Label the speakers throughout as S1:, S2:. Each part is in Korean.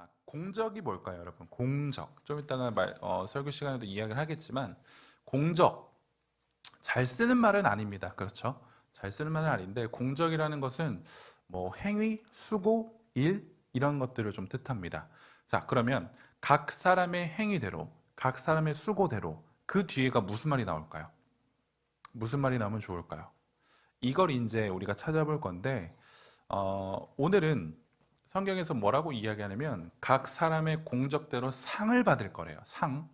S1: 자, 공적이 뭘까요, 여러분? 공적. 좀 이따가 설교 시간에도 이야기를 하겠지만, 공적. 잘 쓰는 말은 아닙니다. 그렇죠? 잘 쓰는 말은 아닌데, 공적이라는 것은 뭐 행위, 수고, 일, 이런 것들을 좀 뜻합니다. 자, 그러면 각 사람의 행위대로, 각 사람의 수고대로 그 뒤에가 무슨 말이 나올까요? 무슨 말이 나오면 좋을까요? 이걸 이제 우리가 찾아볼 건데, 오늘은 성경에서 뭐라고 이야기하냐면 각 사람의 공적대로 상을 받을 거래요. 상.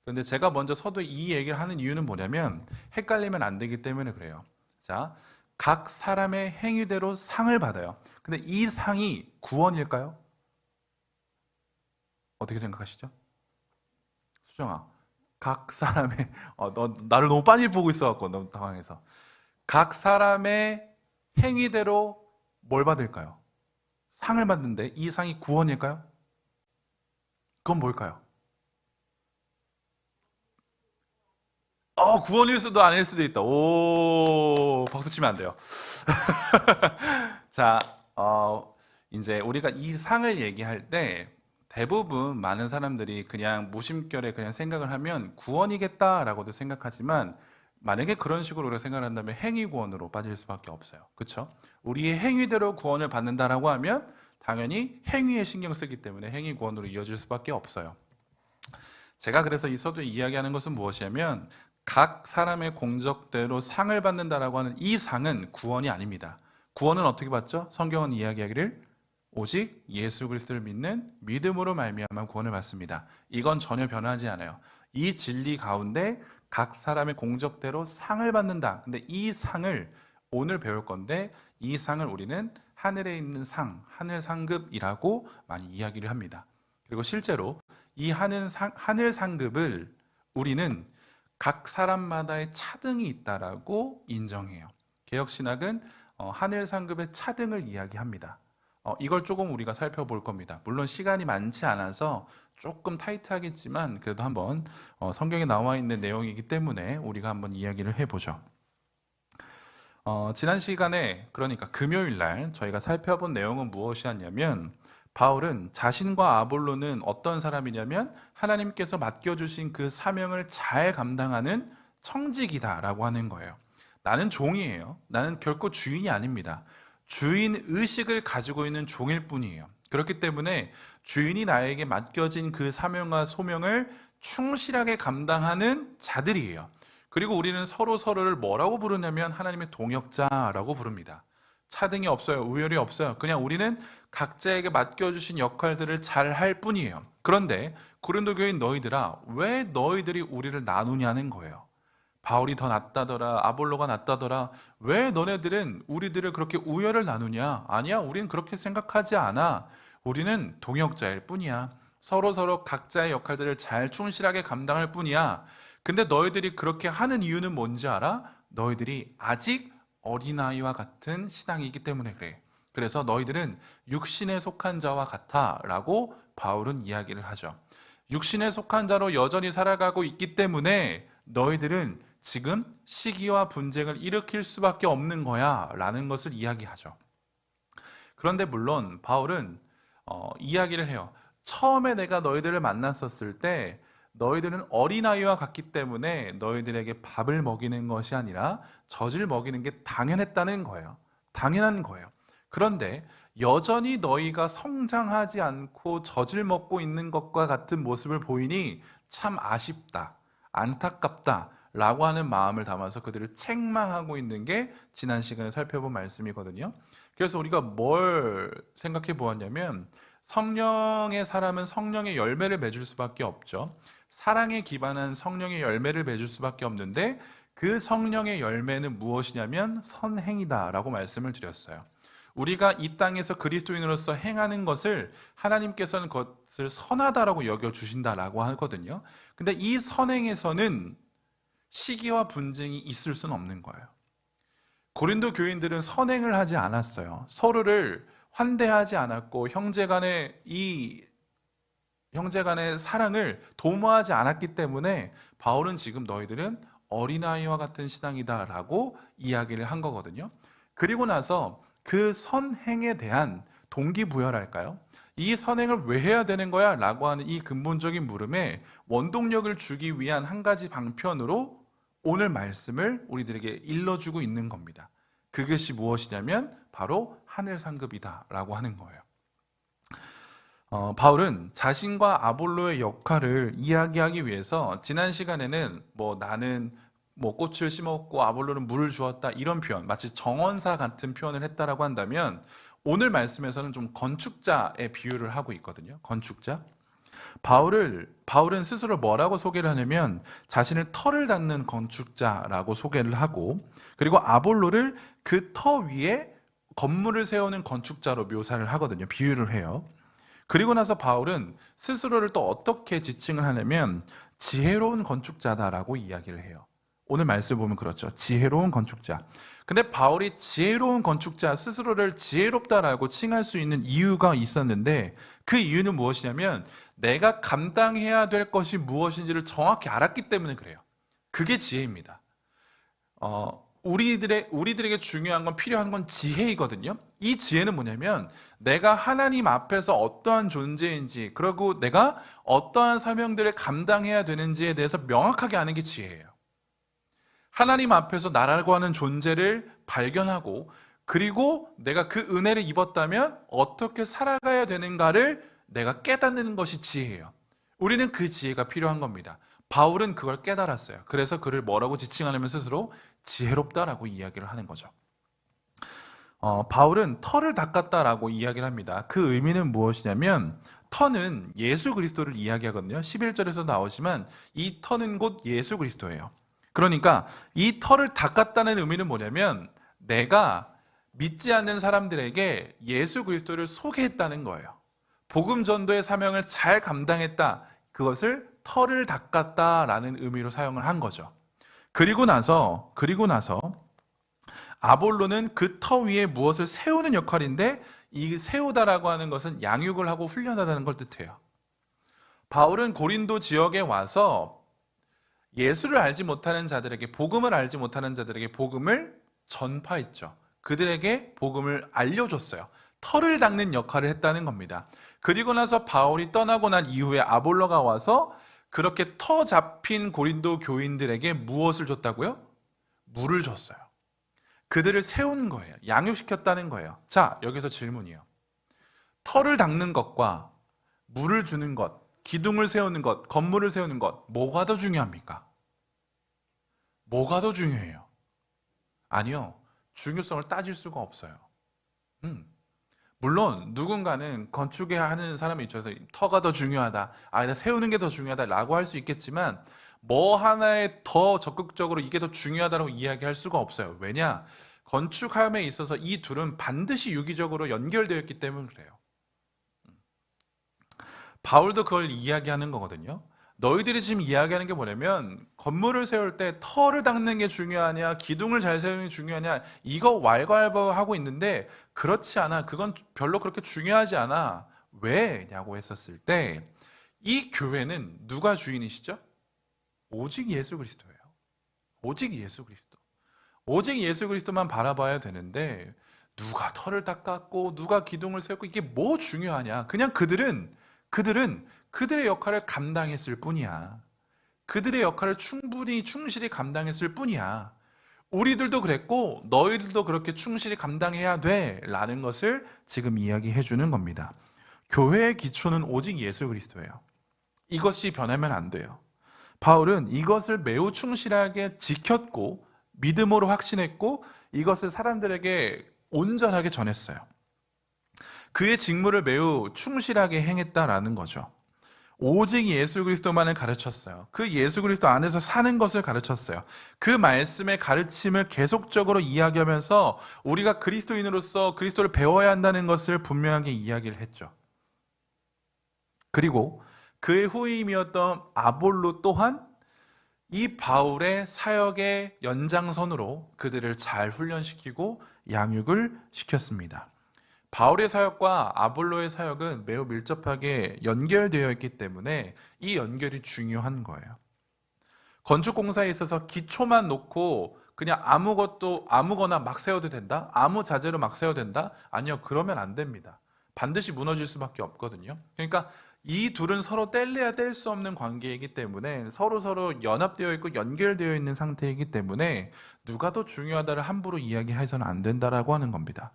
S1: 그런데 제가 먼저 서두에 이 얘기를 하는 이유는 뭐냐면 헷갈리면 안 되기 때문에 그래요. 자, 각 사람의 행위대로 상을 받아요. 근데 이 상이 구원일까요? 어떻게 생각하시죠? 수정아, 각 사람의 너 나를 너무 빤히 보고 있어갖고 너무 당황해서 각 사람의 행위대로 뭘 받을까요? 상을 받는데 이 상이 구원일까요? 그건 뭘까요? 구원일 수도 아닐 수도 있다. 오, 박수 치면 안 돼요. 자, 이제 우리가 이 상을 얘기할 때 대부분 많은 사람들이 그냥 무심결에 그냥 생각을 하면 구원이겠다라고도 생각하지만 만약에 그런 식으로 우리가 생각을 한다면 행위 구원으로 빠질 수밖에 없어요. 그렇죠? 우리의 행위대로 구원을 받는다라고 하면 당연히 행위에 신경 쓰기 때문에 행위 구원으로 이어질 수밖에 없어요. 제가 그래서 이 서두에 이야기하는 것은 무엇이냐면 각 사람의 공적대로 상을 받는다라고 하는 이 상은 구원이 아닙니다. 구원은 어떻게 받죠? 성경은 이야기하기를 오직 예수 그리스도를 믿는 믿음으로 말미암아 구원을 받습니다. 이건 전혀 변하지 않아요. 이 진리 가운데 각 사람의 공적대로 상을 받는다. 근데 이 상을 오늘 배울 건데 이 상을 우리는 하늘에 있는 상, 하늘 상급이라고 많이 이야기를 합니다. 그리고 실제로 이 하늘 상급을 우리는 각 사람마다의 차등이 있다라고 인정해요. 개혁신학은 하늘 상급의 차등을 이야기합니다. 이걸 조금 우리가 살펴볼 겁니다. 물론 시간이 많지 않아서 조금 타이트하겠지만 그래도 한번 성경에 나와 있는 내용이기 때문에 우리가 한번 이야기를 해보죠. 지난 시간에 그러니까 금요일 날 저희가 살펴본 내용은 무엇이었냐면 바울은 자신과 아볼로는 어떤 사람이냐면 하나님께서 맡겨주신 그 사명을 잘 감당하는 청직이다라고 하는 거예요. 나는 종이에요. 나는 결코 주인이 아닙니다. 주인 의식을 가지고 있는 종일 뿐이에요. 그렇기 때문에 주인이 나에게 맡겨진 그 사명과 소명을 충실하게 감당하는 자들이에요. 그리고 우리는 서로를 뭐라고 부르냐면 하나님의 동역자라고 부릅니다. 차등이 없어요. 우열이 없어요. 그냥 우리는 각자에게 맡겨주신 역할들을 잘 할 뿐이에요. 그런데 고린도 교인 너희들아, 왜 너희들이 우리를 나누냐는 거예요. 바울이 더 낫다더라, 아볼로가 낫다더라, 왜 너네들은 우리들을 그렇게 우열을 나누냐? 아니야, 우리는 그렇게 생각하지 않아. 우리는 동역자일 뿐이야. 서로 각자의 역할들을 잘 충실하게 감당할 뿐이야. 근데 너희들이 그렇게 하는 이유는 뭔지 알아? 너희들이 아직 어린아이와 같은 신앙이기 때문에 그래. 그래서 너희들은 육신에 속한 자와 같아 라고 바울은 이야기를 하죠. 육신에 속한 자로 여전히 살아가고 있기 때문에 너희들은 지금 시기와 분쟁을 일으킬 수밖에 없는 거야 라는 것을 이야기하죠. 그런데 물론 바울은 이야기를 해요. 처음에 내가 너희들을 만났었을 때 너희들은 어린아이와 같기 때문에 너희들에게 밥을 먹이는 것이 아니라 젖을 먹이는 게 당연했다는 거예요. 당연한 거예요. 그런데 여전히 너희가 성장하지 않고 젖을 먹고 있는 것과 같은 모습을 보이니 참 아쉽다, 안타깝다 라고 하는 마음을 담아서 그들을 책망하고 있는 게 지난 시간에 살펴본 말씀이거든요. 그래서 우리가 뭘 생각해 보았냐면 성령의 사람은 성령의 열매를 맺을 수밖에 없죠. 사랑에 기반한 성령의 열매를 맺을 수밖에 없는데 그 성령의 열매는 무엇이냐면 선행이다라고 말씀을 드렸어요. 우리가 이 땅에서 그리스도인으로서 행하는 것을 하나님께서는 그것을 선하다라고 여겨주신다라고 하거든요. 근데 이 선행에서는 시기와 분쟁이 있을 수는 없는 거예요. 고린도 교인들은 선행을 하지 않았어요. 서로를 환대하지 않았고 형제간의 사랑을 도모하지 않았기 때문에 바울은 지금 너희들은 어린아이와 같은 신앙이다라고 이야기를 한 거거든요. 그리고 나서 그 선행에 대한 동기부여랄까요? 이 선행을 왜 해야 되는 거야? 라고 하는 이 근본적인 물음에 원동력을 주기 위한 한 가지 방편으로 오늘 말씀을 우리들에게 일러주고 있는 겁니다. 그것이 무엇이냐면 바로 하늘 상급이다 라고 하는 거예요. 바울은 자신과 아볼로의 역할을 이야기하기 위해서 지난 시간에는 나는 꽃을 심었고 아볼로는 물을 주었다 이런 표현, 마치 정원사 같은 표현을 했다라고 한다면 오늘 말씀에서는 좀 건축자의 비유를 하고 있거든요. 건축자. 바울은 스스로 뭐라고 소개를 하냐면 자신을 터를 닦는 건축자라고 소개를 하고, 그리고 아볼로를 그 터 위에 건물을 세우는 건축자로 묘사를 하거든요. 비유를 해요. 그리고 나서 바울은 스스로를 또 어떻게 지칭을 하냐면 지혜로운 건축자다라고 이야기를 해요. 오늘 말씀 보면 그렇죠. 지혜로운 건축자. 근데 바울이 지혜로운 건축자, 스스로를 지혜롭다라고 칭할 수 있는 이유가 있었는데, 그 이유는 무엇이냐면 내가 감당해야 될 것이 무엇인지를 정확히 알았기 때문에 그래요. 그게 지혜입니다. 우리들에게 중요한 건, 필요한 건 지혜이거든요. 이 지혜는 뭐냐면 내가 하나님 앞에서 어떠한 존재인지, 그리고 내가 어떠한 사명들을 감당해야 되는지에 대해서 명확하게 아는 게 지혜예요. 하나님 앞에서 나라고 하는 존재를 발견하고, 그리고 내가 그 은혜를 입었다면 어떻게 살아가야 되는가를 내가 깨닫는 것이 지혜예요. 우리는 그 지혜가 필요한 겁니다. 바울은 그걸 깨달았어요. 그래서 그를 뭐라고 지칭하냐면 스스로 지혜롭다라고 이야기를 하는 거죠. 바울은 터를 닦았다라고 이야기를 합니다. 그 의미는 무엇이냐면 터는 예수 그리스도를 이야기하거든요. 11절에서 나오지만 이 터는 곧 예수 그리스도예요. 그러니까 이 터를 닦았다는 의미는 뭐냐면 내가 믿지 않는 사람들에게 예수 그리스도를 소개했다는 거예요. 복음 전도의 사명을 잘 감당했다. 그것을 터를 닦았다라는 의미로 사용을 한 거죠. 그리고 나서 아볼로는 그 터 위에 무엇을 세우는 역할인데, 이 세우다라고 하는 것은 양육을 하고 훈련하다는 걸 뜻해요. 바울은 고린도 지역에 와서 예수를 알지 못하는 자들에게, 복음을 알지 못하는 자들에게 복음을 전파했죠. 그들에게 복음을 알려줬어요. 터를 닦는 역할을 했다는 겁니다. 그리고 나서 바울이 떠나고 난 이후에 아볼로가 와서 그렇게 터 잡힌 고린도 교인들에게 무엇을 줬다고요? 물을 줬어요. 그들을 세운 거예요. 양육시켰다는 거예요. 자, 여기서 질문이에요. 터를 닦는 것과 물을 주는 것, 기둥을 세우는 것, 건물을 세우는 것, 뭐가 더 중요합니까? 뭐가 더 중요해요? 아니요. 중요성을 따질 수가 없어요. 물론 누군가는 건축에 하는 사람에 있어서 터가 더 중요하다, 나 세우는 게 더 중요하다라고 할 수 있겠지만 뭐 하나에 더 적극적으로 이게 더 중요하다고 이야기할 수가 없어요. 왜냐? 건축함에 있어서 이 둘은 반드시 유기적으로 연결되어 있기 때문에 그래요. 바울도 그걸 이야기하는 거거든요. 너희들이 지금 이야기하는 게 뭐냐면 건물을 세울 때 터를 닦는 게 중요하냐, 기둥을 잘 세우는 게 중요하냐, 이거 왈가왈부하고 있는데 그렇지 않아. 그건 별로 그렇게 중요하지 않아. 왜냐고 했었을 때 이 교회는 누가 주인이시죠? 오직 예수 그리스도예요. 오직 예수 그리스도. 오직 예수 그리스도만 바라봐야 되는데 누가 터를 닦았고 누가 기둥을 세웠고 이게 뭐 중요하냐. 그냥 그들은 그들의 역할을 감당했을 뿐이야. 그들의 역할을 충실히 감당했을 뿐이야. 우리들도 그랬고 너희들도 그렇게 충실히 감당해야 돼 라는 것을 지금 이야기해 주는 겁니다. 교회의 기초는 오직 예수 그리스도예요. 이것이 변하면 안 돼요. 바울은 이것을 매우 충실하게 지켰고 믿음으로 확신했고 이것을 사람들에게 온전하게 전했어요. 그의 직무를 매우 충실하게 행했다라는 거죠. 오직 예수 그리스도만을 가르쳤어요. 그 예수 그리스도 안에서 사는 것을 가르쳤어요. 그 말씀의 가르침을 계속적으로 이야기하면서 우리가 그리스도인으로서 그리스도를 배워야 한다는 것을 분명하게 이야기를 했죠. 그리고 그의 후임이었던 아볼로 또한 이 바울의 사역의 연장선으로 그들을 잘 훈련시키고 양육을 시켰습니다. 바울의 사역과 아볼로의 사역은 매우 밀접하게 연결되어 있기 때문에 이 연결이 중요한 거예요. 건축공사에 있어서 기초만 놓고 그냥 아무거나 막 세워도 된다? 아무 자재로 막 세워도 된다? 아니요, 그러면 안 됩니다. 반드시 무너질 수밖에 없거든요. 그러니까 이 둘은 서로 뗄래야 뗄 수 없는 관계이기 때문에 서로 연합되어 있고 연결되어 있는 상태이기 때문에 누가 더 중요하다를 함부로 이야기해서는 안 된다라고 하는 겁니다.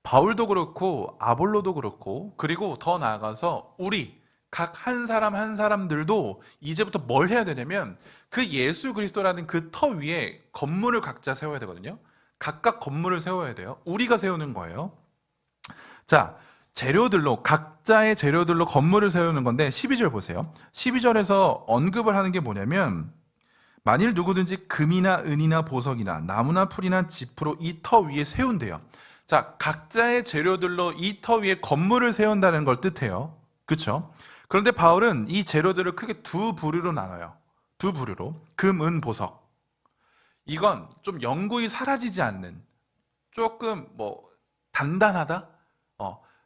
S1: 바울도 그렇고 아볼로도 그렇고 그리고 더 나아가서 우리 각 한 사람 한 사람들도 이제부터 뭘 해야 되냐면 그 예수 그리스도라는 그 터 위에 건물을 각자 세워야 되거든요. 각각 건물을 세워야 돼요. 우리가 세우는 거예요. 자, 재료들로 각자의 재료들로 건물을 세우는 건데 12절 보세요. 12절에서 언급을 하는 게 뭐냐면 만일 누구든지 금이나 은이나 보석이나 나무나 풀이나 지프로 이 터 위에 세운대요. 자, 각자의 재료들로 이 터 위에 건물을 세운다는 걸 뜻해요. 그렇죠? 그런데 바울은 이 재료들을 크게 두 부류로 나눠요. 두 부류로. 금, 은, 보석. 이건 좀 영구히 사라지지 않는, 조금 단단하다?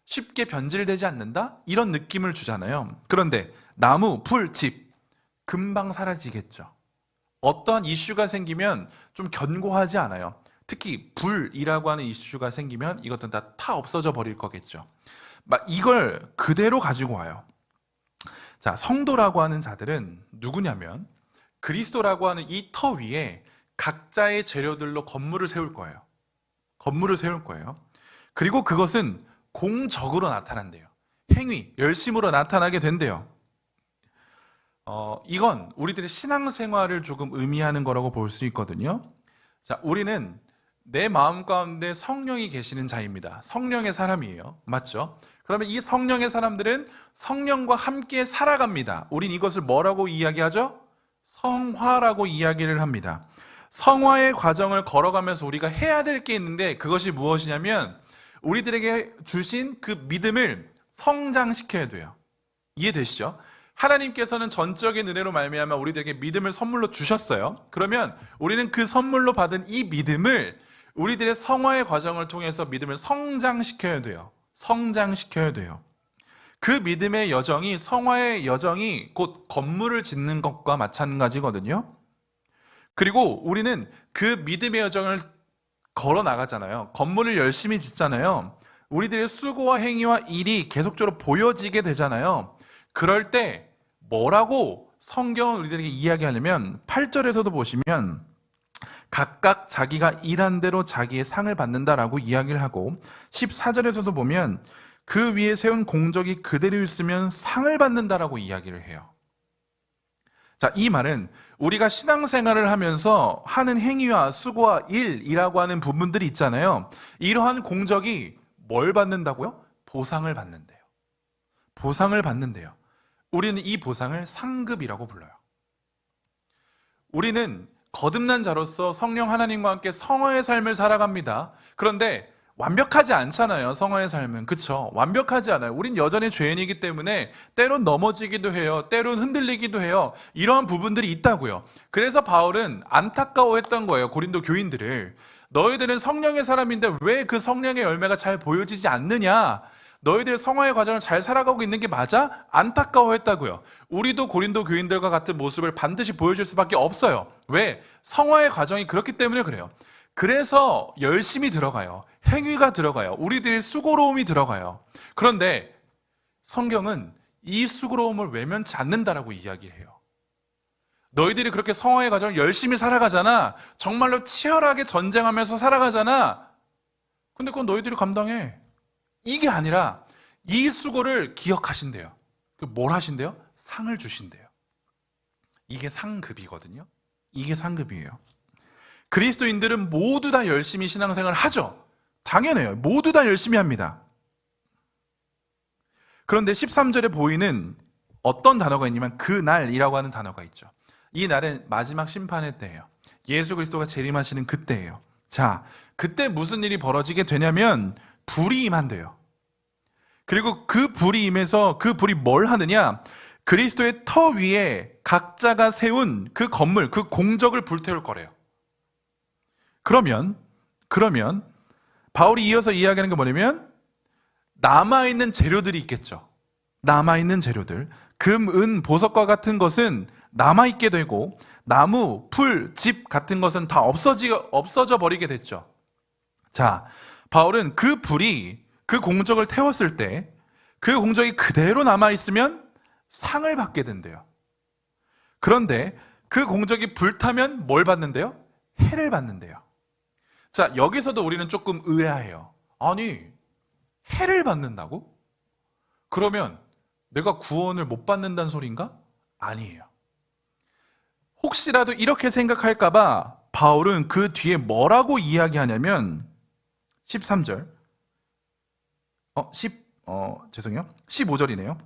S1: 쉽게 변질되지 않는다? 이런 느낌을 주잖아요. 그런데 나무, 풀, 집 금방 사라지겠죠. 어떠한 이슈가 생기면 좀 견고하지 않아요. 특히 불이라고 하는 이슈가 생기면 이것들은 다 없어져 버릴 거겠죠. 이걸 그대로 가지고 와요. 자, 성도라고 하는 자들은 누구냐면 그리스도라고 하는 이 터 위에 각자의 재료들로 건물을 세울 거예요. 건물을 세울 거예요. 그리고 그것은 공적으로 나타난대요. 행위, 열심으로 나타나게 된대요. 이건 우리들의 신앙생활을 조금 의미하는 거라고 볼 수 있거든요. 자, 우리는 내 마음 가운데 성령이 계시는 자입니다. 성령의 사람이에요. 맞죠? 그러면 이 성령의 사람들은 성령과 함께 살아갑니다. 우린 이것을 뭐라고 이야기하죠? 성화라고 이야기를 합니다. 성화의 과정을 걸어가면서 우리가 해야 될 게 있는데 그것이 무엇이냐면 우리들에게 주신 그 믿음을 성장시켜야 돼요. 이해되시죠? 하나님께서는 전적인 은혜로 말미암아 우리들에게 믿음을 선물로 주셨어요. 그러면 우리는 그 선물로 받은 이 믿음을 우리들의 성화의 과정을 통해서 믿음을 성장시켜야 돼요. 성장시켜야 돼요. 그 믿음의 여정이, 성화의 여정이 곧 건물을 짓는 것과 마찬가지거든요. 그리고 우리는 그 믿음의 여정을 걸어 나가잖아요. 건물을 열심히 짓잖아요. 우리들의 수고와 행위와 일이 계속적으로 보여지게 되잖아요. 그럴 때 뭐라고 성경은 우리들에게 이야기하냐면 8절에서도 보시면 각각 자기가 일한 대로 자기의 상을 받는다라고 이야기를 하고 14절에서도 보면 그 위에 세운 공적이 그대로 있으면 상을 받는다라고 이야기를 해요. 자, 이 말은 우리가 신앙생활을 하면서 하는 행위와 수고와 일이라고 하는 부분들이 있잖아요. 이러한 공적이 뭘 받는다고요? 보상을 받는데요. 보상을 받는데요. 우리는 이 보상을 상급이라고 불러요. 우리는 거듭난 자로서 성령 하나님과 함께 성화의 삶을 살아갑니다. 그런데 완벽하지 않잖아요. 성화의 삶은. 그쵸? 완벽하지 않아요. 우린 여전히 죄인이기 때문에 때론 넘어지기도 해요. 때론 흔들리기도 해요. 이러한 부분들이 있다고요. 그래서 바울은 안타까워했던 거예요. 고린도 교인들을. 너희들은 성령의 사람인데 왜 그 성령의 열매가 잘 보여지지 않느냐? 너희들 성화의 과정을 잘 살아가고 있는 게 맞아? 안타까워했다고요. 우리도 고린도 교인들과 같은 모습을 반드시 보여줄 수밖에 없어요. 왜? 성화의 과정이 그렇기 때문에 그래요. 그래서 열심히 들어가요. 행위가 들어가요. 우리들의 수고로움이 들어가요. 그런데 성경은 이 수고로움을 외면치 않는다라고 이야기해요. 너희들이 그렇게 성화의 과정을 열심히 살아가잖아. 정말로 치열하게 전쟁하면서 살아가잖아. 근데 그건 너희들이 감당해. 이게 아니라 이 수고를 기억하신대요. 뭘 하신대요? 상을 주신대요. 이게 상급이거든요. 이게 상급이에요. 그리스도인들은 모두 다 열심히 신앙생활을 하죠. 당연해요. 모두 다 열심히 합니다. 그런데 13절에 보이는 어떤 단어가 있냐면 그날이라고 하는 단어가 있죠. 이 날은 마지막 심판의 때예요. 예수 그리스도가 재림하시는 그때예요. 자, 그때 무슨 일이 벌어지게 되냐면 불이 임한대요. 그리고 그 불이 임해서 그 불이 뭘 하느냐? 그리스도의 터 위에 각자가 세운 그 건물, 그 공적을 불태울 거래요. 그러면 바울이 이어서 이야기하는 게 뭐냐면 남아있는 재료들이 있겠죠. 남아있는 재료들. 금, 은, 보석과 같은 것은 남아있게 되고 나무, 풀, 집 같은 것은 다 없어져 버리게 됐죠. 자, 바울은 그 그 공적을 태웠을 때 그 공적이 그대로 남아있으면 상을 받게 된대요. 그런데 그 공적이 불타면 뭘 받는데요? 해를 받는데요. 자, 여기서도 우리는 조금 의아해요. 아니, 해를 받는다고? 그러면 내가 구원을 못 받는다는 소린가? 아니에요. 혹시라도 이렇게 생각할까봐 바울은 그 뒤에 뭐라고 이야기하냐면 13절, 15절이네요.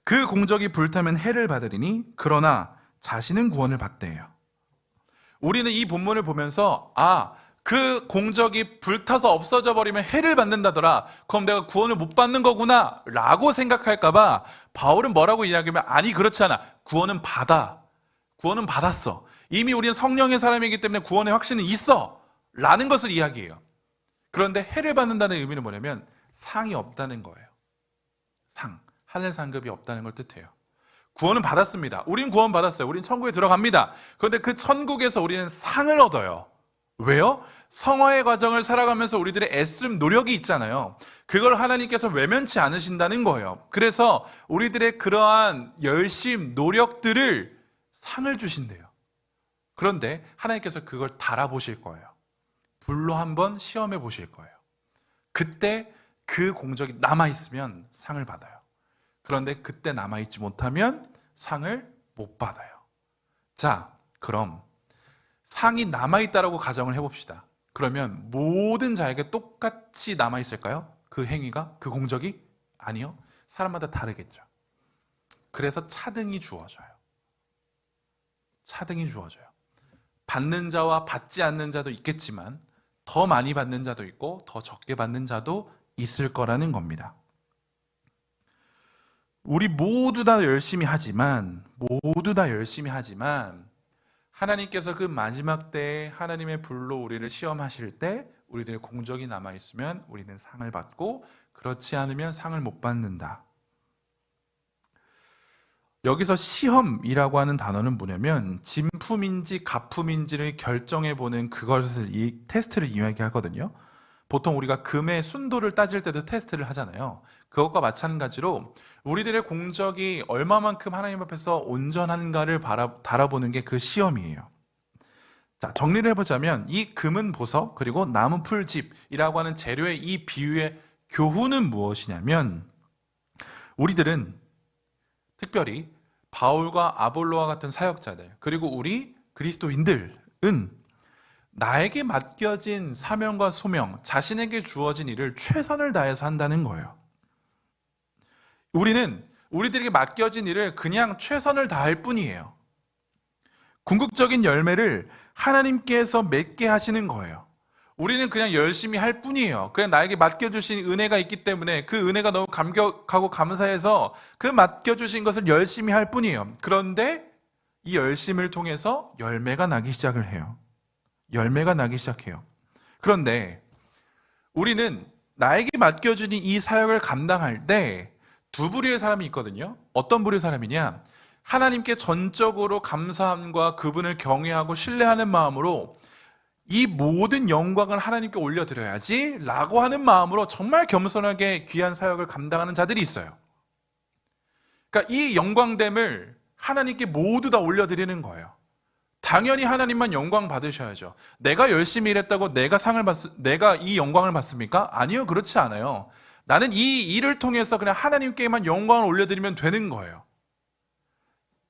S1: 그 공적이 불타면 해를 받으리니 그러나 자신은 구원을 받대요. 우리는 이 본문을 보면서 그 공적이 불타서 없어져 버리면 해를 받는다더라. 그럼 내가 구원을 못 받는 거구나 라고 생각할까봐 바울은 뭐라고 이야기하면 아니 그렇지 않아. 구원은 받아. 구원은 받았어. 이미 우리는 성령의 사람이기 때문에 구원의 확신은 있어 라는 것을 이야기해요. 그런데 해를 받는다는 의미는 뭐냐면 상이 없다는 거예요. 하늘 상급이 없다는 걸 뜻해요. 구원은 받았습니다. 우린 구원 받았어요. 우린 천국에 들어갑니다. 그런데 그 천국에서 우리는 상을 얻어요. 왜요? 성화의 과정을 살아가면서 우리들의 애씀, 노력이 있잖아요. 그걸 하나님께서 외면치 않으신다는 거예요. 그래서 우리들의 그러한 열심, 노력들을 상을 주신대요. 그런데 하나님께서 그걸 달아보실 거예요. 불로 한번 시험해 보실 거예요. 그때 그 공적이 남아있으면 상을 받아요. 그런데 그때 남아있지 못하면 상을 못 받아요. 자, 그럼 상이 남아있다라고 가정을 해봅시다. 그러면 모든 자에게 똑같이 남아있을까요? 그 행위가? 그 공적이? 아니요. 사람마다 다르겠죠. 그래서 차등이 주어져요. 차등이 주어져요. 받는 자와 받지 않는 자도 있겠지만 더 많이 받는 자도 있고 더 적게 받는 자도 있을 거라는 겁니다. 우리 모두 다 열심히 하지만 하나님께서 그 마지막 때에 하나님의 불로 우리를 시험하실 때 우리들의 공적이 남아있으면 우리는 상을 받고 그렇지 않으면 상을 못 받는다. 여기서 시험이라고 하는 단어는 뭐냐면 진품인지 가품인지를 결정해보는 그것을 이 테스트를 이야기하거든요. 보통 우리가 금의 순도를 따질 때도 테스트를 하잖아요. 그것과 마찬가지로 우리들의 공적이 얼마만큼 하나님 앞에서 온전한가를 달아보는 게 그 시험이에요. 자, 정리를 해보자면 이 금은 보석 그리고 나무 풀집이라고 하는 재료의 이 비유의 교훈은 무엇이냐면 우리들은 특별히 바울과 아볼로와 같은 사역자들 그리고 우리 그리스도인들은 나에게 맡겨진 사명과 소명, 자신에게 주어진 일을 최선을 다해서 한다는 거예요. 우리는 우리들에게 맡겨진 일을 그냥 최선을 다할 뿐이에요. 궁극적인 열매를 하나님께서 맺게 하시는 거예요. 우리는 그냥 열심히 할 뿐이에요. 그냥 나에게 맡겨주신 은혜가 있기 때문에 그 은혜가 너무 감격하고 감사해서 그 맡겨주신 것을 열심히 할 뿐이에요. 그런데 이 열심을 통해서 열매가 나기 시작을 해요. 열매가 나기 시작해요. 그런데 우리는 나에게 맡겨진 이 사역을 감당할 때 두 부류의 사람이 있거든요. 어떤 부류의 사람이냐? 하나님께 전적으로 감사함과 그분을 경외하고 신뢰하는 마음으로 이 모든 영광을 하나님께 올려드려야지 라고 하는 마음으로 정말 겸손하게 귀한 사역을 감당하는 자들이 있어요. 그러니까 이 영광됨을 하나님께 모두 다 올려드리는 거예요. 당연히 하나님만 영광 받으셔야죠. 내가 열심히 일했다고 내가 이 영광을 받습니까? 아니요, 그렇지 않아요. 나는 이 일을 통해서 그냥 하나님께만 영광을 올려드리면 되는 거예요.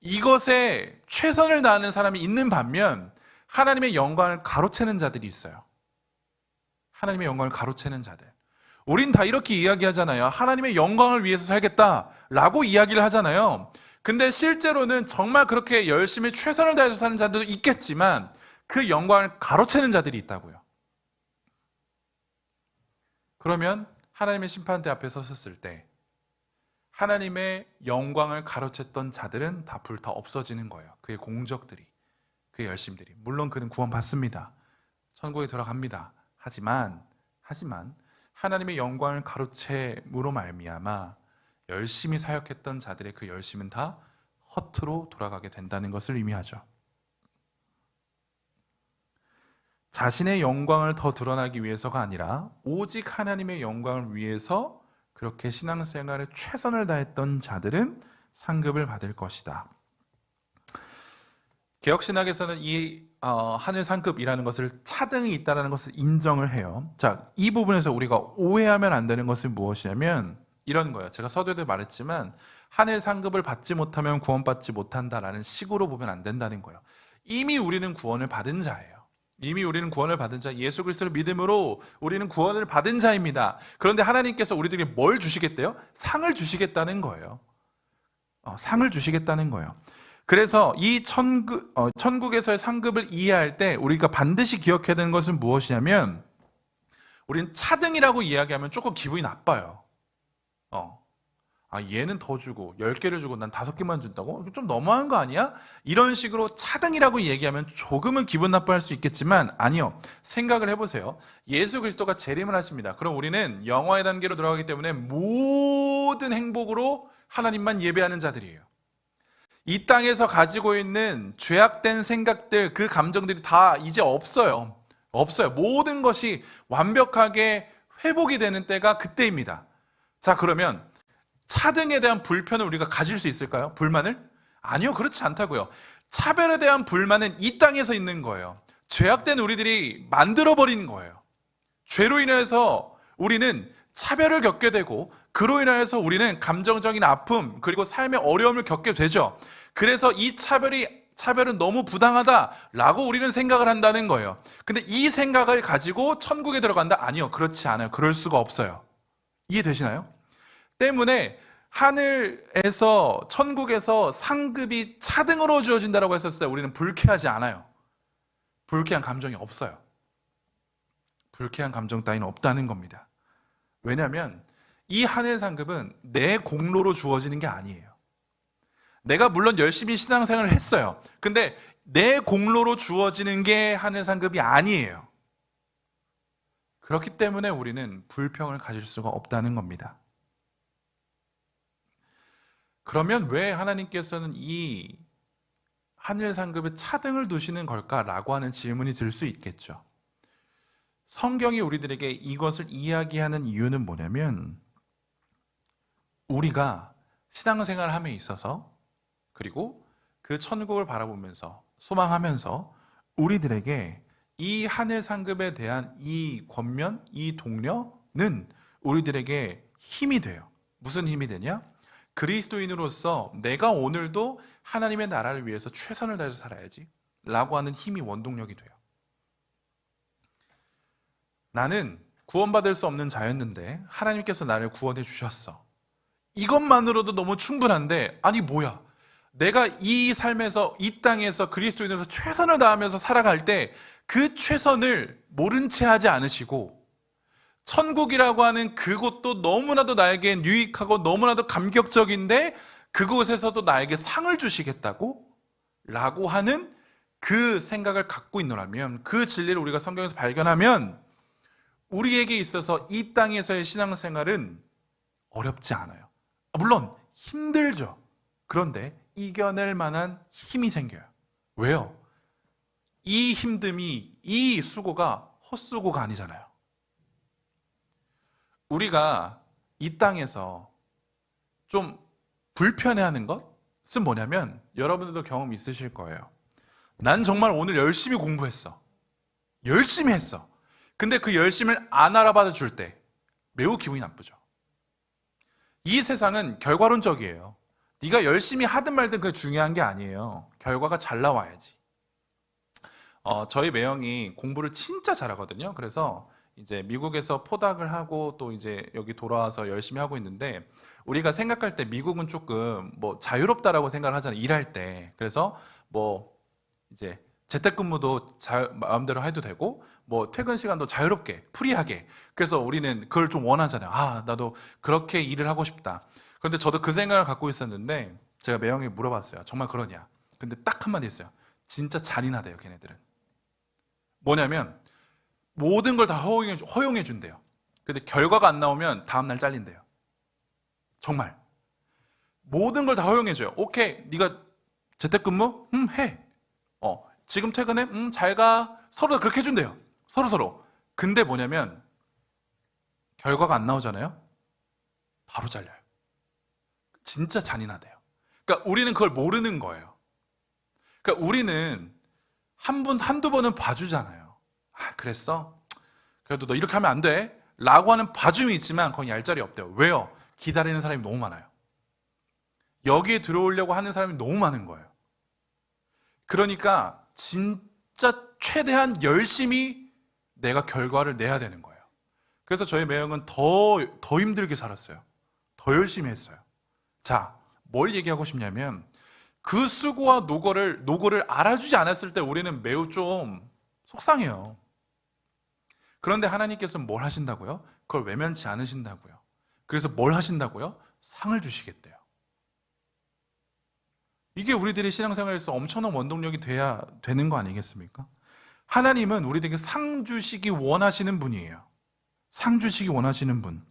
S1: 이것에 최선을 다하는 사람이 있는 반면 하나님의 영광을 가로채는 자들이 있어요. 하나님의 영광을 가로채는 자들. 우린 다 이렇게 이야기하잖아요. 하나님의 영광을 위해서 살겠다라고 이야기를 하잖아요. 근데 실제로는 정말 그렇게 열심히 최선을 다해서 사는 자들도 있겠지만 그 영광을 가로채는 자들이 있다고요. 그러면 하나님의 심판대 앞에 섰을 때 하나님의 영광을 가로챘던 자들은 다 불타 없어지는 거예요. 그의 공적들이, 그의 열심들이. 물론 그는 구원받습니다. 천국에 들어갑니다. 하지만 하나님의 영광을 가로채므로 말미암아 열심히 사역했던 자들의 그 열심은 다 허투루 돌아가게 된다는 것을 의미하죠. 자신의 영광을 더 드러나기 위해서가 아니라 오직 하나님의 영광을 위해서 그렇게 신앙생활에 최선을 다했던 자들은 상급을 받을 것이다. 개혁신학에서는 이 하늘 상급이라는 것을 차등이 있다는 것을 인정을 해요. 자, 이 부분에서 우리가 오해하면 안 되는 것은 무엇이냐면 이런 거예요. 제가 서두에도 말했지만 하늘 상급을 받지 못하면 구원받지 못한다라는 식으로 보면 안 된다는 거예요. 이미 우리는 구원을 받은 자예요. 이미 우리는 구원을 받은 자, 예수 그리스도를 믿음으로 우리는 구원을 받은 자입니다. 그런데 하나님께서 우리들에게 뭘 주시겠대요? 상을 주시겠다는 거예요. 상을 주시겠다는 거예요. 그래서 이 천국에서의 상급을 이해할 때 우리가 반드시 기억해야 되는 것은 무엇이냐면 우리는 차등이라고 이야기하면 조금 기분이 나빠요. 얘는 더 주고 10개를 주고 난 5개만 준다고? 좀 너무한 거 아니야? 이런 식으로 차등이라고 얘기하면 조금은 기분 나빠할 수 있겠지만 아니요. 생각을 해보세요. 예수 그리스도가 재림을 하십니다. 그럼 우리는 영화의 단계로 들어가기 때문에 모든 행복으로 하나님만 예배하는 자들이에요. 이 땅에서 가지고 있는 죄악된 생각들, 그 감정들이 다 이제 없어요. 없어요. 모든 것이 완벽하게 회복이 되는 때가 그때입니다. 자, 그러면 차등에 대한 불편을 우리가 가질 수 있을까요? 불만을? 아니요, 그렇지 않다고요. 차별에 대한 불만은 이 땅에서 있는 거예요. 죄악된 우리들이 만들어버린 거예요. 죄로 인해서 우리는 차별을 겪게 되고 그로 인해서 우리는 감정적인 아픔 그리고 삶의 어려움을 겪게 되죠. 그래서 이 차별은 너무 부당하다라고 우리는 생각을 한다는 거예요. 근데 이 생각을 가지고 천국에 들어간다? 아니요, 그렇지 않아요. 그럴 수가 없어요. 이해되시나요? 때문에 하늘에서 천국에서 상급이 차등으로 주어진다고 했었을 때 우리는 불쾌하지 않아요. 불쾌한 감정이 없어요. 불쾌한 감정 따위는 없다는 겁니다. 왜냐하면 이 하늘 상급은 내 공로로 주어지는 게 아니에요. 내가 물론 열심히 신앙생활을 했어요. 근데 내 공로로 주어지는 게 하늘 상급이 아니에요. 그렇기 때문에 우리는 불평을 가질 수가 없다는 겁니다. 그러면 왜 하나님께서는 이 하늘 상급에 차등을 두시는 걸까라고 하는 질문이 들 수 있겠죠. 성경이 우리들에게 이것을 이야기하는 이유는 뭐냐면 우리가 신앙생활을 함에 있어서 그리고 그 천국을 바라보면서 소망하면서 우리들에게 이 하늘 상급에 대한 이 권면, 이 동료는 우리들에게 힘이 돼요. 무슨 힘이 되냐? 그리스도인으로서 내가 오늘도 하나님의 나라를 위해서 최선을 다해서 살아야지 라고 하는 힘이 원동력이 돼요. 나는 구원받을 수 없는 자였는데 하나님께서 나를 구원해 주셨어. 이것만으로도 너무 충분한데 아니 뭐야, 내가 이 삶에서 이 땅에서 그리스도인으로서 최선을 다하면서 살아갈 때 그 최선을 모른 채 하지 않으시고 천국이라고 하는 그곳도 너무나도 나에게 유익하고 너무나도 감격적인데 그곳에서도 나에게 상을 주시겠다고? 라고 하는 그 생각을 갖고 있노라면, 그 진리를 우리가 성경에서 발견하면 우리에게 있어서 이 땅에서의 신앙생활은 어렵지 않아요. 물론 힘들죠. 그런데 이겨낼 만한 힘이 생겨요. 왜요? 이 힘듦이, 이 수고가 헛수고가 아니잖아요. 우리가 이 땅에서 좀 불편해하는 것은 뭐냐면 여러분들도 경험 있으실 거예요. 난 정말 오늘 열심히 공부했어. 열심히 했어. 근데 그 열심을 안 알아봐 줄 때 매우 기분이 나쁘죠. 이 세상은 결과론적이에요. 네가 열심히 하든 말든 그게 중요한 게 아니에요. 결과가 잘 나와야지. 저희 매형이 공부를 진짜 잘하거든요. 그래서 이제 미국에서 포닥을 하고 또 이제 여기 돌아와서 열심히 하고 있는데 우리가 생각할 때 미국은 조금 뭐 자유롭다라고 생각을 하잖아요. 일할 때. 그래서 뭐 이제 재택근무도 마음대로 해도 되고 뭐 퇴근 시간도 자유롭게 프리하게. 그래서 우리는 그걸 좀 원하잖아요. 나도 그렇게 일을 하고 싶다. 그런데 저도 그 생각을 갖고 있었는데 제가 매형에게 물어봤어요. 정말 그러냐? 근데 딱 한마디 했어요. 진짜 잔인하대요, 걔네들은. 뭐냐면 모든 걸 다 허용해 준대요. 근데 결과가 안 나오면 다음날 잘린대요. 정말 모든 걸 다 허용해 줘요. 오케이, 네가 재택근무? 해. 지금 퇴근해? 잘 가. 서로 그렇게 해준대요. 서로. 근데 뭐냐면 결과가 안 나오잖아요. 바로 잘려요. 진짜 잔인하대요. 그러니까 우리는 그걸 모르는 거예요. 그러니까 우리는 한두 번은 봐주잖아요. 아, 그랬어? 그래도 너 이렇게 하면 안 돼. 라고 하는 봐줌이 있지만 거기 얄짤이 없대요. 왜요? 기다리는 사람이 너무 많아요. 여기에 들어오려고 하는 사람이 너무 많은 거예요. 그러니까 진짜 최대한 열심히 내가 결과를 내야 되는 거예요. 그래서 저희 매형은 더 힘들게 살았어요. 더 열심히 했어요. 자, 뭘 얘기하고 싶냐면 그 수고와 노고를 알아주지 않았을 때 우리는 매우 좀 속상해요. 그런데 하나님께서는 뭘 하신다고요? 그걸 외면치 않으신다고요. 그래서 뭘 하신다고요? 상을 주시겠대요. 이게 우리들의 신앙생활에서 엄청난 원동력이 돼야 되는 거 아니겠습니까? 하나님은 우리들에게 상 주시기 원하시는 분이에요. 상 주시기 원하시는 분.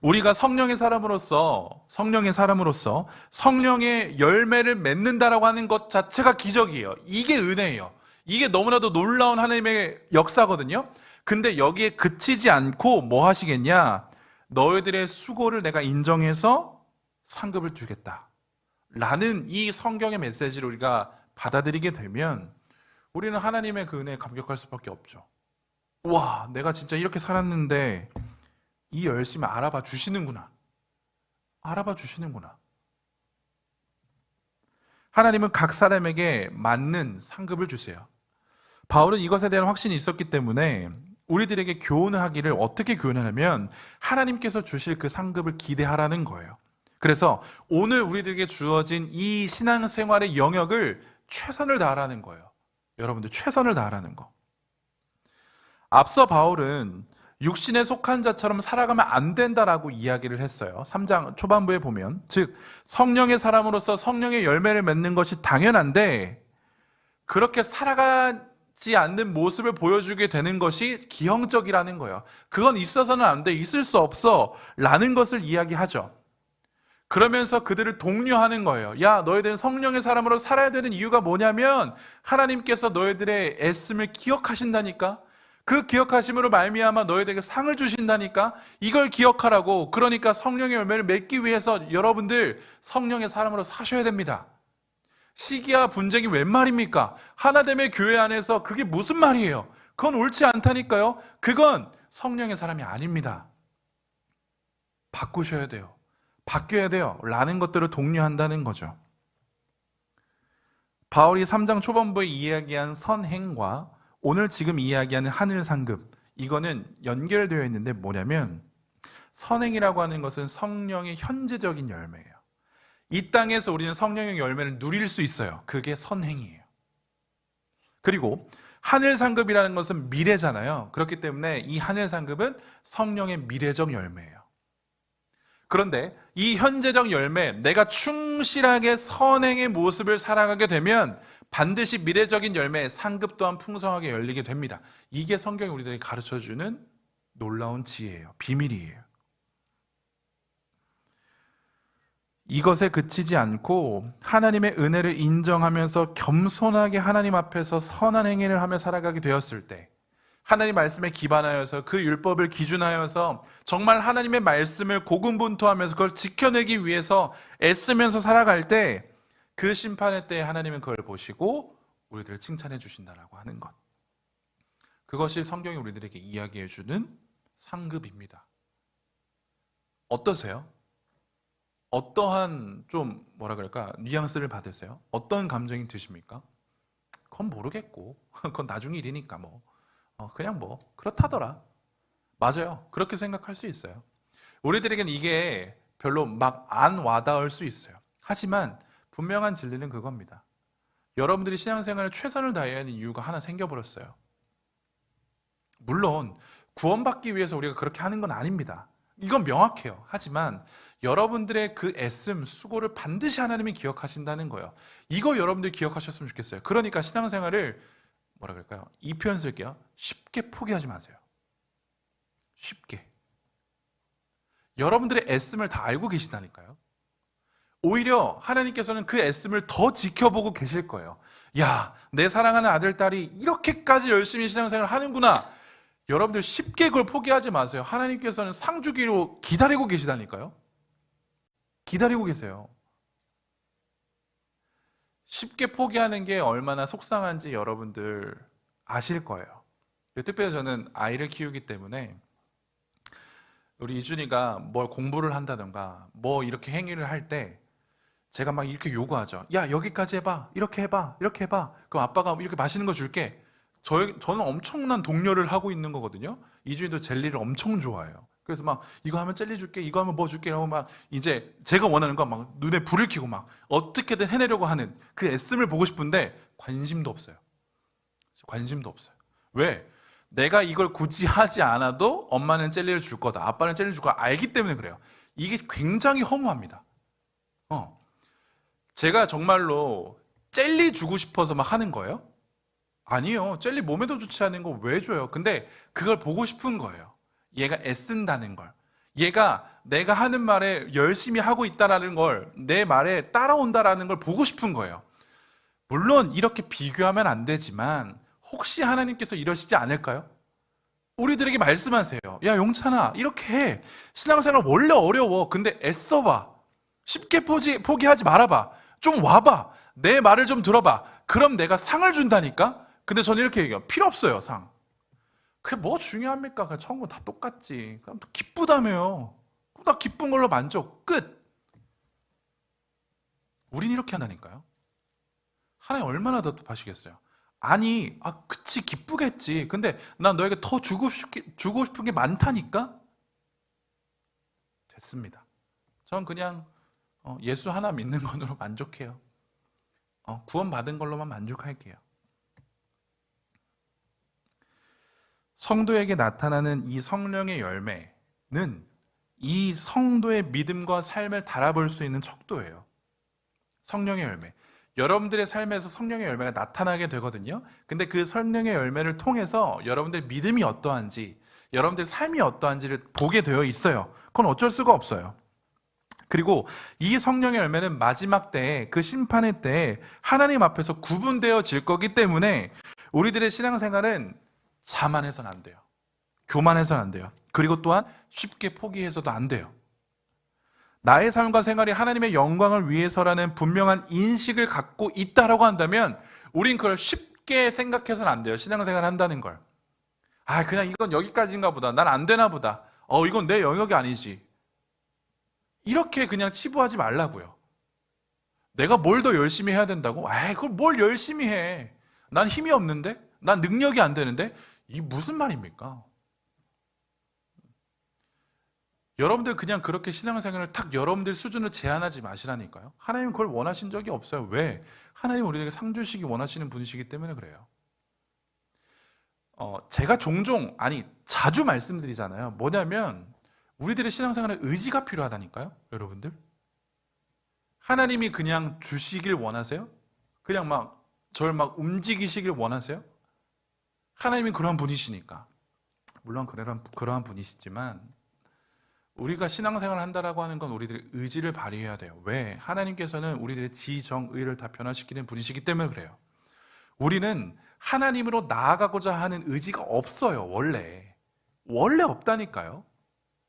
S1: 우리가 성령의 사람으로서 성령의 열매를 맺는다라고 하는 것 자체가 기적이에요. 이게 은혜예요. 이게 너무나도 놀라운 하나님의 역사거든요. 근데 여기에 그치지 않고 뭐 하시겠냐? 너희들의 수고를 내가 인정해서 상급을 주겠다 라는 이 성경의 메시지를 우리가 받아들이게 되면 우리는 하나님의 그 은혜에 감격할 수밖에 없죠. 와, 내가 진짜 이렇게 살았는데 이 열심히 알아봐 주시는구나. 하나님은 각 사람에게 맞는 상급을 주세요. 바울은 이것에 대한 확신이 있었기 때문에 우리들에게 교훈을 하기를 어떻게 교훈하냐면 하나님께서 주실 그 상급을 기대하라는 거예요. 그래서 오늘 우리들에게 주어진 이 신앙생활의 영역을 최선을 다하라는 거예요. 여러분들 최선을 다하라는 거. 앞서 바울은 육신에 속한 자처럼 살아가면 안 된다라고 이야기를 했어요. 3장 초반부에 보면 즉 성령의 사람으로서 성령의 열매를 맺는 것이 당연한데 그렇게 살아가지 않는 모습을 보여주게 되는 것이 기형적이라는 거예요. 그건 있어서는 안 돼, 있을 수 없어 라는 것을 이야기하죠. 그러면서 그들을 독려하는 거예요. 야, 너희들은 성령의 사람으로 살아야 되는 이유가 뭐냐면 하나님께서 너희들의 애씀을 기억하신다니까. 그 기억하심으로 말미암아 너희들에게 상을 주신다니까. 이걸 기억하라고. 그러니까 성령의 열매를 맺기 위해서 여러분들 성령의 사람으로 사셔야 됩니다. 시기와 분쟁이 웬 말입니까? 하나됨의 교회 안에서 그게 무슨 말이에요? 그건 옳지 않다니까요. 그건 성령의 사람이 아닙니다. 바꾸셔야 돼요. 바뀌어야 돼요 라는 것들을 독려한다는 거죠. 바울이 3장 초반부에 이야기한 선행과 오늘 지금 이야기하는 하늘 상급, 이거는 연결되어 있는데 뭐냐면 선행이라고 하는 것은 성령의 현재적인 열매예요. 이 땅에서 우리는 성령의 열매를 누릴 수 있어요. 그게 선행이에요. 그리고 하늘 상급이라는 것은 미래잖아요. 그렇기 때문에 이 하늘 상급은 성령의 미래적 열매예요. 그런데 이 현재적 열매, 내가 충실하게 선행의 모습을 살아가게 되면 반드시 미래적인 열매, 상급 또한 풍성하게 열리게 됩니다. 이게 성경이 우리들에게 가르쳐주는 놀라운 지혜예요. 비밀이에요. 이것에 그치지 않고 하나님의 은혜를 인정하면서 겸손하게 하나님 앞에서 선한 행위를 하며 살아가게 되었을 때, 하나님 말씀에 기반하여서 그 율법을 기준하여서 정말 하나님의 말씀을 고군분투하면서 그걸 지켜내기 위해서 애쓰면서 살아갈 때 그 심판의 때에 하나님은 그걸 보시고 우리들을 칭찬해 주신다라고 하는 것. 그것이 성경이 우리들에게 이야기해 주는 상급입니다. 어떠세요? 어떠한 좀 뭐라 그럴까 뉘앙스를 받으세요? 어떤 감정이 드십니까? 그건 모르겠고 그건 나중 일이니까 그냥 그렇다더라. 맞아요. 그렇게 생각할 수 있어요. 우리들에게는 이게 별로 막 안 와닿을 수 있어요. 하지만 분명한 진리는 그겁니다. 여러분들이 신앙생활에 최선을 다해야 하는 이유가 하나 생겨버렸어요. 물론 구원받기 위해서 우리가 그렇게 하는 건 아닙니다. 이건 명확해요. 하지만 여러분들의 그 애씀, 수고를 반드시 하나님이 기억하신다는 거예요. 이거 여러분들이 기억하셨으면 좋겠어요. 그러니까 신앙생활을 뭐라 그럴까요? 이 표현 쓸게요. 쉽게 포기하지 마세요. 쉽게. 여러분들의 애씀을 다 알고 계시다니까요. 오히려 하나님께서는 그 애씀을 더 지켜보고 계실 거예요. 야, 내 사랑하는 아들, 딸이 이렇게까지 열심히 신앙생활을 하는구나. 여러분들 쉽게 그걸 포기하지 마세요. 하나님께서는 상 주기로 기다리고 계시다니까요. 기다리고 계세요. 쉽게 포기하는 게 얼마나 속상한지 여러분들 아실 거예요. 특별히 저는 아이를 키우기 때문에 우리 이준이가 뭘 공부를 한다던가 뭐 이렇게 행위를 할 때 제가 막 이렇게 요구하죠. 야, 여기까지 해봐. 이렇게 해봐. 이렇게 해봐. 그럼 아빠가 이렇게 맛있는 거 줄게. 저는 엄청난 독려를 하고 있는 거거든요. 이준이도 젤리를 엄청 좋아해요. 그래서 막 이거 하면 젤리 줄게, 이거 하면 뭐 줄게 이러고 막 이제 제가 원하는 거 막 눈에 불을 켜고 막 어떻게든 해내려고 하는 그 애씀을 보고 싶은데 관심도 없어요. 관심도 없어요. 왜? 내가 이걸 굳이 하지 않아도 엄마는 젤리를 줄 거다, 아빠는 젤리를 줄 거다 알기 때문에 그래요. 이게 굉장히 허무합니다. 제가 정말로 젤리 주고 싶어서 막 하는 거예요? 아니요. 젤리 몸에도 좋지 않은 거 왜 줘요? 근데 그걸 보고 싶은 거예요. 얘가 애쓴다는 걸. 얘가 내가 하는 말에 열심히 하고 있다라는 걸, 내 말에 따라온다라는 걸 보고 싶은 거예요. 물론 이렇게 비교하면 안 되지만 혹시 하나님께서 이러시지 않을까요? 우리들에게 말씀하세요. 야, 용찬아, 이렇게 해. 신앙생활 원래 어려워. 근데 애써봐. 쉽게 포기하지 말아봐. 좀 와봐. 내 말을 좀 들어봐. 그럼 내가 상을 준다니까? 근데 저는 이렇게 얘기해요. 필요 없어요, 상. 그게 뭐 중요합니까? 그냥 천국 다 똑같지. 그럼 또 기쁘다며요. 그럼 나 기쁜 걸로 만족. 끝. 우린 이렇게 한다니까요. 하나님 얼마나 답답하시겠어요? 아니, 그치, 기쁘겠지. 근데 난 너에게 더 주고 싶은 게 많다니까? 됐습니다. 전 그냥 예수 하나 믿는 것으로 만족해요. 구원받은 걸로만 만족할게요. 성도에게 나타나는 이 성령의 열매는 이 성도의 믿음과 삶을 달아볼 수 있는 척도예요. 성령의 열매. 여러분들의 삶에서 성령의 열매가 나타나게 되거든요. 근데 그 성령의 열매를 통해서 여러분들의 믿음이 어떠한지, 여러분들의 삶이 어떠한지를 보게 되어 있어요. 그건 어쩔 수가 없어요. 그리고 이 성령의 열매는 마지막 때에, 그 심판의 때에 하나님 앞에서 구분되어질 거기 때문에 우리들의 신앙생활은 자만해서는 안 돼요. 교만해서는 안 돼요. 그리고 또한 쉽게 포기해서도 안 돼요. 나의 삶과 생활이 하나님의 영광을 위해서라는 분명한 인식을 갖고 있다라고 한다면 우린 그걸 쉽게 생각해서는 안 돼요. 신앙생활을 한다는 걸. 그냥 이건 여기까지인가 보다. 난 안 되나 보다. 이건 내 영역이 아니지. 이렇게 그냥 치부하지 말라고요. 내가 뭘 더 열심히 해야 된다고? 그걸 뭘 열심히 해. 난 힘이 없는데? 난 능력이 안 되는데? 이게 무슨 말입니까? 여러분들 그냥 그렇게 신앙생활을 탁 여러분들 수준을 제한하지 마시라니까요. 하나님은 그걸 원하신 적이 없어요. 왜? 하나님은 우리에게 상 주시기 원하시는 분이시기 때문에 그래요. 제가 종종, 자주 말씀드리잖아요. 뭐냐면 우리들의 신앙생활에 의지가 필요하다니까요. 여러분들. 하나님이 그냥 주시길 원하세요? 그냥 저를 움직이시길 원하세요? 하나님이 그러한 분이시니까. 물론 그러한 분이시지만 우리가 신앙생활을 한다라고 하는 건 우리들의 의지를 발휘해야 돼요. 왜? 하나님께서는 우리들의 지정의를 다 변화시키는 분이시기 때문에 그래요. 우리는 하나님으로 나아가고자 하는 의지가 없어요. 원래 없다니까요.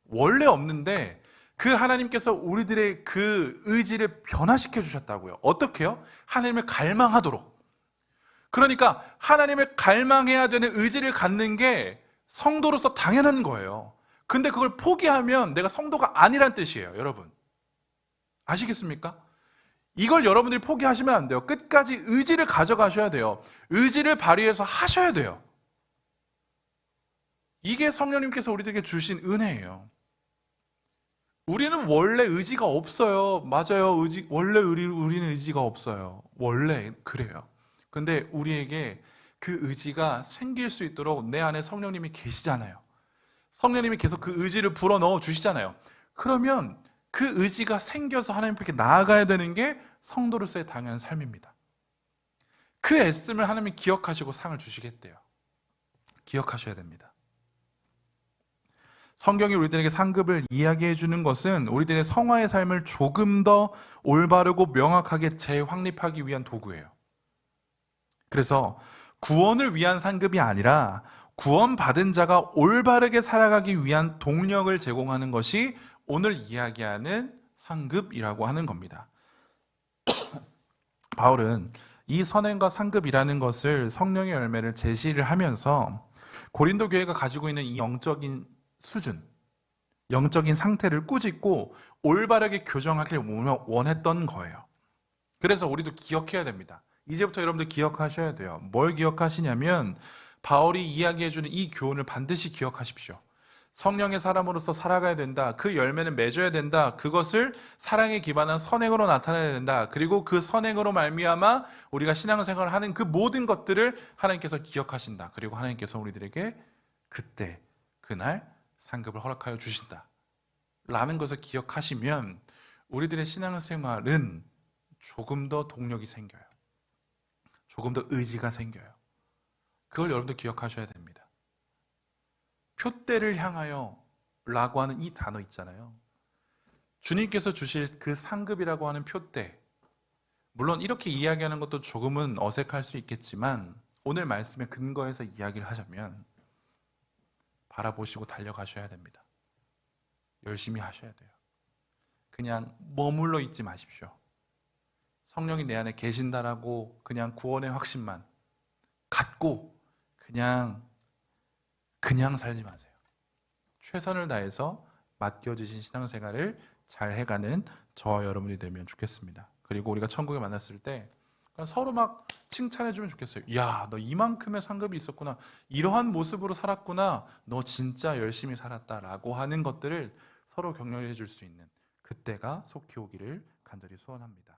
S1: 원래 없는데 그 하나님께서 우리들의 그 의지를 변화시켜 주셨다고요. 어떻게요? 하나님을 갈망하도록. 그러니까 하나님을 갈망해야 되는 의지를 갖는 게 성도로서 당연한 거예요. 근데 그걸 포기하면 내가 성도가 아니란 뜻이에요. 여러분 아시겠습니까? 이걸 여러분들이 포기하시면 안 돼요. 끝까지 의지를 가져가셔야 돼요. 의지를 발휘해서 하셔야 돼요. 이게 성령님께서 우리들에게 주신 은혜예요. 우리는 원래 의지가 없어요. 맞아요. 원래 우리는 의지가 없어요. 원래 그래요. 근데 우리에게 그 의지가 생길 수 있도록 내 안에 성령님이 계시잖아요. 성령님이 계속 그 의지를 불어넣어 주시잖아요. 그러면 그 의지가 생겨서 하나님께 나아가야 되는 게 성도로서의 당연한 삶입니다. 그 애씀을 하나님이 기억하시고 상을 주시겠대요. 기억하셔야 됩니다. 성경이 우리들에게 상급을 이야기해 주는 것은 우리들의 성화의 삶을 조금 더 올바르고 명확하게 재확립하기 위한 도구예요. 그래서 구원을 위한 상급이 아니라 구원받은 자가 올바르게 살아가기 위한 동력을 제공하는 것이 오늘 이야기하는 상급이라고 하는 겁니다. 바울은 이 선행과 상급이라는 것을 성령의 열매를 제시를 하면서 고린도 교회가 가지고 있는 이 영적인 수준, 영적인 상태를 꾸짖고 올바르게 교정하길 원했던 거예요. 그래서 우리도 기억해야 됩니다. 이제부터 여러분들 기억하셔야 돼요. 뭘 기억하시냐면 바울이 이야기해주는 이 교훈을 반드시 기억하십시오. 성령의 사람으로서 살아가야 된다. 그 열매는 맺어야 된다. 그것을 사랑에 기반한 선행으로 나타내야 된다. 그리고 그 선행으로 말미암아 우리가 신앙생활을 하는 그 모든 것들을 하나님께서 기억하신다. 그리고 하나님께서 우리들에게 그때 그날 상급을 허락하여 주신다. 라는 것을 기억하시면 우리들의 신앙생활은 조금 더 동력이 생겨요. 조금 더 의지가 생겨요. 그걸 여러분들 기억하셔야 됩니다. 표대를 향하여 라고 하는 이 단어 있잖아요. 주님께서 주실 그 상급이라고 하는 표대, 물론 이렇게 이야기하는 것도 조금은 어색할 수 있겠지만 오늘 말씀에 근거해서 이야기를 하자면 바라보시고 달려가셔야 됩니다. 열심히 하셔야 돼요. 그냥 머물러 있지 마십시오. 성령이 내 안에 계신다라고 그냥 구원의 확신만 갖고 그냥 살지 마세요. 최선을 다해서 맡겨주신 신앙생활을 잘 해가는 저와 여러분이 되면 좋겠습니다. 그리고 우리가 천국에 만났을 때 서로 막 칭찬해주면 좋겠어요. 야, 너 이만큼의 상급이 있었구나. 이러한 모습으로 살았구나. 너 진짜 열심히 살았다라고 하는 것들을 서로 격려해 줄 수 있는 그때가 속히 오기를 간절히 소원합니다.